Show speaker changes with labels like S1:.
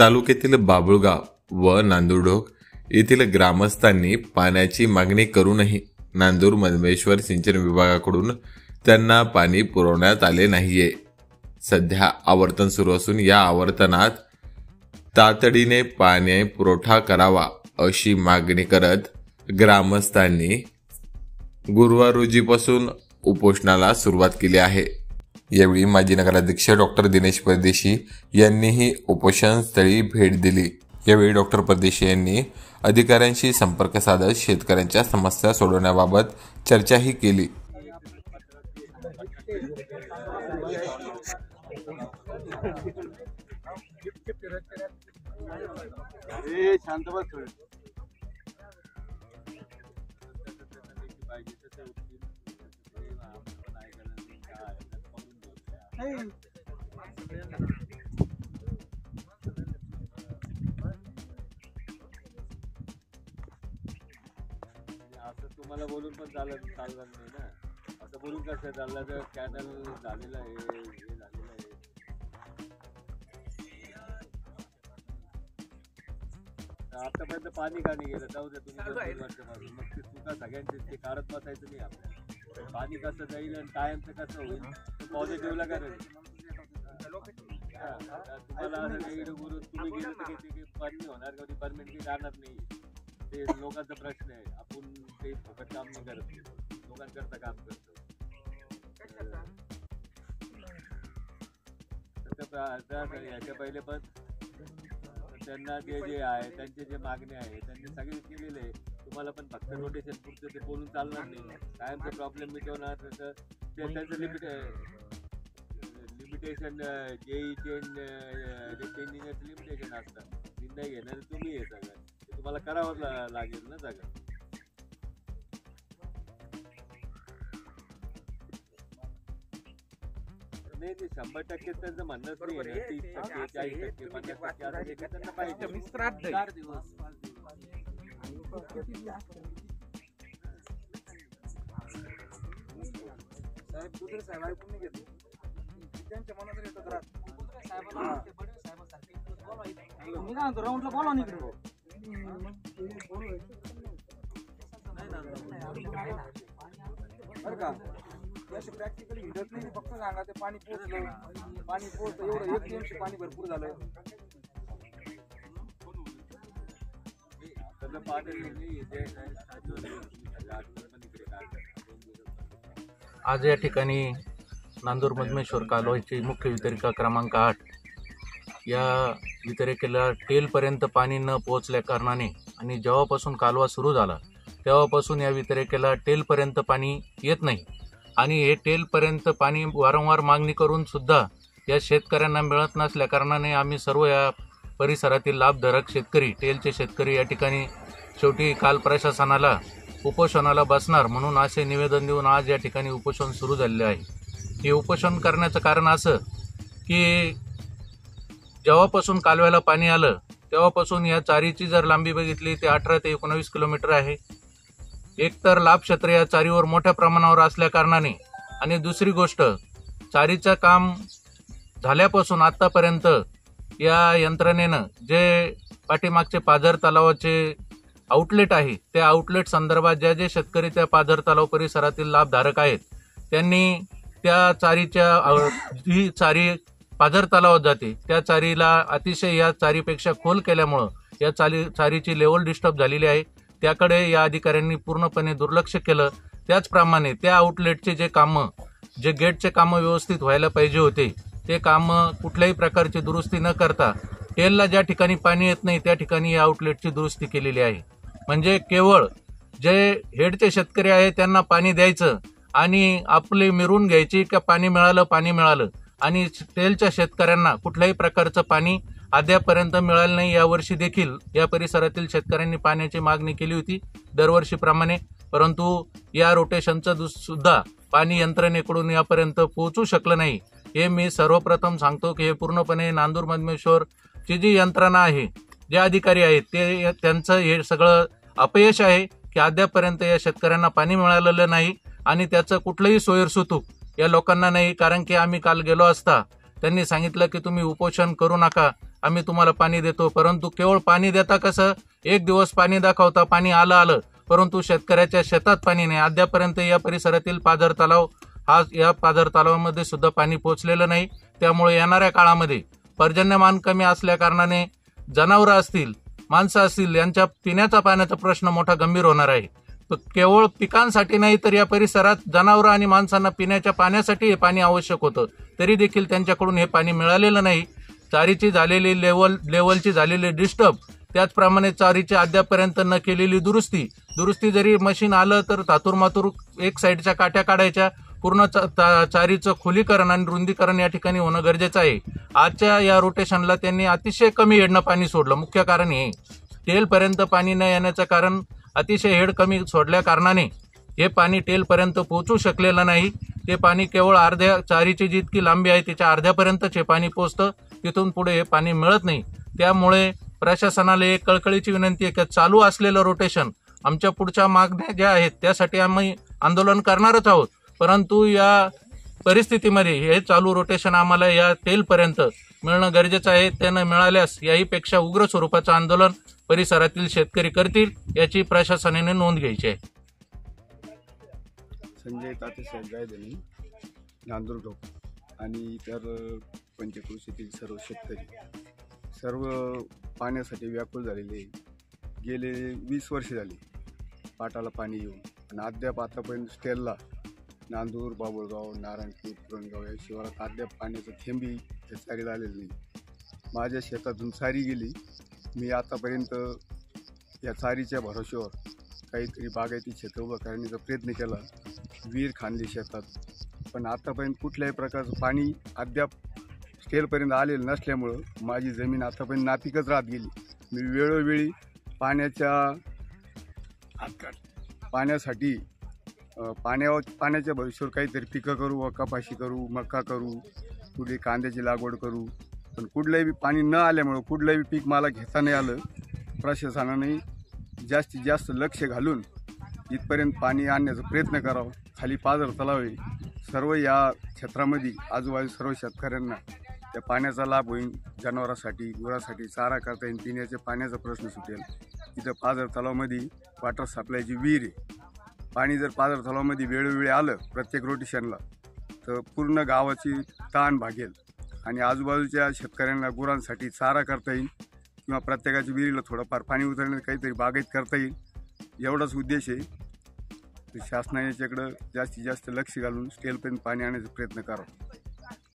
S1: तालुक्यातील बाबुळगाव व नांदुरढोक येथील ग्रामस्थांनी पाण्याची मागणी करूनही नांदूर मधमेश्वर सिंचन विभागाकडून त्यांना पाणी पुरवण्यात आले नाहीये। सध्या आवर्तन सुरू असून या आवर्तनात तातडीने पाणी पुरवठा करावा अशी मागणी करत ग्रामस्थांनी गुरुवार रोजीपासून उपोषणाला सुरुवात केली आहे। यावेळी माजी नगराध्यक्ष डॉक्टर दिनेश परदेशी यांनीही उपोषणस्थळी भेट दिली। यावेळी डॉक्टर परदेशी यांनी अधिकाऱ्यांशी संपर्क साधत शेतकऱ्यांच्या समस्या सोडवण्याबाबत चर्चाही केली।
S2: असं तुम्हाला बोलून पण चालणार नाही ना। असं बोलून कसं चाललं तर कॅनल झालेला आहे, हे झालेलं आहे। आतापर्यंत पाणी का नाही गेलं? जाऊ द्या तुम्ही 2-3 वर्षापासून, मग ते चुका सगळ्यांचे ते काढत बसायचं नाही आपल्याला। पाणी कसं जाईल आणि कायमचं कसं होईल पॉझिटिव्हला करायचं। तुम्हाला असं काही तुम्ही गेलं तर काही पाणी होणार का? डिपार्टमेंट काही जाणार नाही, ते लोकांचा प्रश्न आहे। आपण काही फुकट काम नाही करत, लोकांकरता काम करतो। याच्या पहिले पण त्यांना जे आहे त्यांचे जे मागणे आहे त्यांनी सगळे केलेले आहे। तुम्हाला पण फक्त नोटिशन पुरतं ते बोलून चालणार नाही। कायमचा प्रॉब्लेम मिटवणार तर त्यांचं लिमिटेशन जेई चेंजिंगचं लिमिटेशन असतं। निर्णय घेणार तुम्ही हे सगळं ते तुम्हाला करावं लागेल ना सगळं। नाही ते 100% त्यांचं म्हणणंच नाही आहे ना। 30%, 40%, 50% असं ते त्यांना पाहिजे। 4 दिवस साहेब कुठे साहेब ऐकून नाही घेतलं त्यांच्या मनात येतात राहत साहेबांना मी काय म्हणतो राऊंडला बोला नाही बरं का? असे प्रॅक्टिकली हिडत नाही, फक्त सांगा ते पाणी पोहोचलं एवढं 1 टीएमसी पाणी भरपूर झालं।
S3: आज या ठिकाणी नांदूर मधमेश्वर कालव्याची मुख्य वितरिका क्रमांक 8 या वितरिकेला टेलपर्यंत पाणी न पोहोचल्या कारणाने आणि जेव्हापासून कालवा सुरू झाला तेव्हापासून या वितरिकेला टेलपर्यंत पाणी येत नाही आणि हे टेलपर्यंत पाणी वारंवार मागणी करून सुद्धा या शेतकऱ्यांना मिळत नसल्या कारणाने आम्ही सर्व या परिसरातील लाभधारक शेतकरी टेलचे शेतकरी या ठिकाणी शेवटी काल प्रशासनाला उपोषणाला बसणार म्हणून असे निवेदन देऊन आज या ठिकाणी उपोषण सुरू झालेले आहे। हे उपोषण करण्याचं कारण असं की जेव्हापासून कालव्याला पाणी आलं तेव्हापासून या चारीची जर लांबी बघितली ते 18 ते 19 किलोमीटर आहे। एकतर लाभक्षेत्र या चारीवर मोठ्या प्रमाणावर असल्या कारणाने आणि दुसरी गोष्ट चारीचं काम झाल्यापासून आतापर्यंत या यंत्रणेनं जे पाठीमागचे पाझर तलावाचे आउटलेट आहे त्या आउटलेट संदर्भात जे शेतकरी त्या पाझर तलाव परिसरातील लाभधारक आहेत त्यांनी त्या चारीच्या जी चारी पाझर तलावात जाते त्या चारीला अतिशय या चारीपेक्षा खोल केल्यामुळं या चारीची लेवल डिस्टर्ब झालेली आहे। त्याकडे या अधिकाऱ्यांनी पूर्णपणे दुर्लक्ष केलं। त्याचप्रमाणे त्या आउटलेटचे जे गेटचे कामं व्यवस्थित व्हायला पाहिजे होते ते कामं कुठल्याही प्रकारची दुरुस्ती न करता टेलला ज्या ठिकाणी पाणी येत नाही त्या ठिकाणी या आउटलेटची दुरुस्ती केलेली आहे। म्हणजे केवळ जे हेडचे शेतकरी आहे त्यांना पाणी द्यायचं आणि आपले मिरून घ्यायची की पाणी मिळालं आणि टेलच्या शेतकऱ्यांना कुठल्याही प्रकारचं पाणी अद्यापर्यंत मिळालं नाही। यावर्षी देखील या परिसरातील शेतकऱ्यांनी पाण्याची मागणी केली होती दरवर्षीप्रमाणे, परंतु या रोटेशनचं सुद्धा पाणी यंत्रणेकडून यापर्यंत पोहोचू शकलं नाही। हे मी सर्वप्रथम सांगतो की हे पूर्णपणे नांदूर मधमेश्वरची जी यंत्रणा आहे जे अधिकारी आहेत ते त्यांचं हे सगळं अपयश आहे की अद्यापर्यंत या शेतकऱ्यांना पाणी मिळालेलं नाही आणि त्याचं कुठलंही सोयीसुतूक या लोकांना नाही। कारण की आम्ही काल गेलो असता त्यांनी सांगितलं की तुम्ही उपोषण करू नका आम्ही तुम्हाला पाणी देतो, परंतु केवळ पाणी देता कसं, एक दिवस पाणी दाखवता, पाणी आलं, परंतु शेतकऱ्याच्या शेतात पाणी नाही. अद्यापर्यंत या परिसरातील पाझर तलाव या पाझर तलावामध्ये सुद्धा पाणी पोहोचलेलं नाही. त्यामुळे येणाऱ्या काळामध्ये पर्जन्यमान कमी असल्या कारणाने जनावरं असतील, माणसं असतील, यांच्या पिण्याचा पाण्याचा प्रश्न मोठा गंभीर होणार आहे. केवळ पिकांसाठी नाही तर या परिसरात जनावरं आणि माणसांना पिण्याच्या पाण्यासाठी हे पाणी आवश्यक होतं, तरी देखील त्यांच्याकडून हे पाणी मिळालेलं नाही. चारीची झालेली लेवलची झालेली डिस्टर्ब, त्याचप्रमाणे चारीची अद्यापर्यंत न केलेली दुरुस्ती जरी मशीन आलं तर तातूरमातूर एक साईडच्या काट्या काढायच्या, पूर्ण चारीचं खोलीकरण आणि रुंदीकरण या ठिकाणी होणं गरजेचं आहे. आजच्या या रोटेशनला त्यांनी अतिशय कमी हेडनं पाणी सोडलं. मुख्य कारण हे टेलपर्यंत पाणी न येण्याचं कारण अतिशय हेड कमी सोडल्या कारणाने हे पाणी टेलपर्यंत पोहोचू शकलेलं नाही. ते पाणी केवळ अर्ध्या चारीची जितकी लांबी आहे त्याच्या अर्ध्यापर्यंतच हे पाणी पोहोचतं, तिथून पुढे हे पाणी मिळत नाही. त्यामुळे प्रशासनाला एक कळकळीची विनंती आहे की चालू असलेलं रोटेशन, आमच्या पुढच्या मागण्या ज्या आहेत त्यासाठी आम्ही आंदोलन करणारच आहोत, परंतु या परिस्थितीमध्ये हे चालू रोटेशन आम्हाला या टेलपर्यंत मिळणं गरजेचं आहे. त्यानं मिळाल्यास याहीपेक्षा उग्र स्वरूपाचं आंदोलन परिसरातील शेतकरी करतील, याची प्रशासनाने नोंद घ्यायची आहे.
S4: संजय तातेसाहेब गायधनी, नांदुरडोक आणि इतर पंचक्रोशीतील सर्व शेतकरी सर्व पाण्यासाठी व्याकुळ झालेले. गेले 20 वर्ष झाली पाटाला पाणी येऊन, आणि अद्याप आतापर्यंत स्टेलला नांदूर, बाबुळगाव, नारायणपूर, पुरणगाव या शिवारात अद्याप पाण्याचं थेंबी त्या चारीला आलेलं नाही. माझ्या शेतातून चारी गेली. मी आतापर्यंत या चारीच्या भरोश्यावर काहीतरी बागायती क्षेत्र उभं करण्याचा प्रयत्न केला, विहीर खांदली शेतात, पण आतापर्यंत कुठल्याही प्रकारचं पाणी अद्याप स्टेलपर्यंत आलेलं नसल्यामुळं माझी जमीन आतापर्यंत नापीकच राहत गेली. मी वेळोवेळी पाण्यासाठी पाण्याच्या भविष्यावर काहीतरी पिकं करू, कपाशी करू, मका करू, कुठे कांद्याची लागवड करू, पण कुठलंही पाणी न आल्यामुळं कुठलंही पीक मला घेता नाही आलं. प्रशासनाने जास्तीत जास्त लक्ष घालून इथपर्यंत पाणी आणण्याचा प्रयत्न करावा. खाली पाझर तलाव आहे, सर्व या क्षेत्रामध्ये आजूबाजू सर्व शेतकऱ्यांना त्या पाण्याचा लाभ होईल. जनावरांसाठी, गुरासाठी चारा करता येईल, पिण्याच्या पाण्याचा प्रश्न सुटेल. इथं पाझर तलावामध्ये वॉटर सप्लायची विहीर आहे. पाणी जर पाझर तलावामध्ये वेळोवेळी आलं प्रत्येक रोटेशनला तर पूर्ण गावाची ताण भागेल, आणि आजूबाजूच्या शेतकऱ्यांना गुरांसाठी चारा करता येईल, किंवा प्रत्येकाच्या विहिरीला थोडंफार पाणी उतरण्यात काहीतरी बागायत करता येईल. एवढाच उद्देश आहे. शासनाने याच्याकडं जास्तीत जास्त लक्ष घालून स्टेलपर्यंत पाणी आणण्याचा प्रयत्न करावा.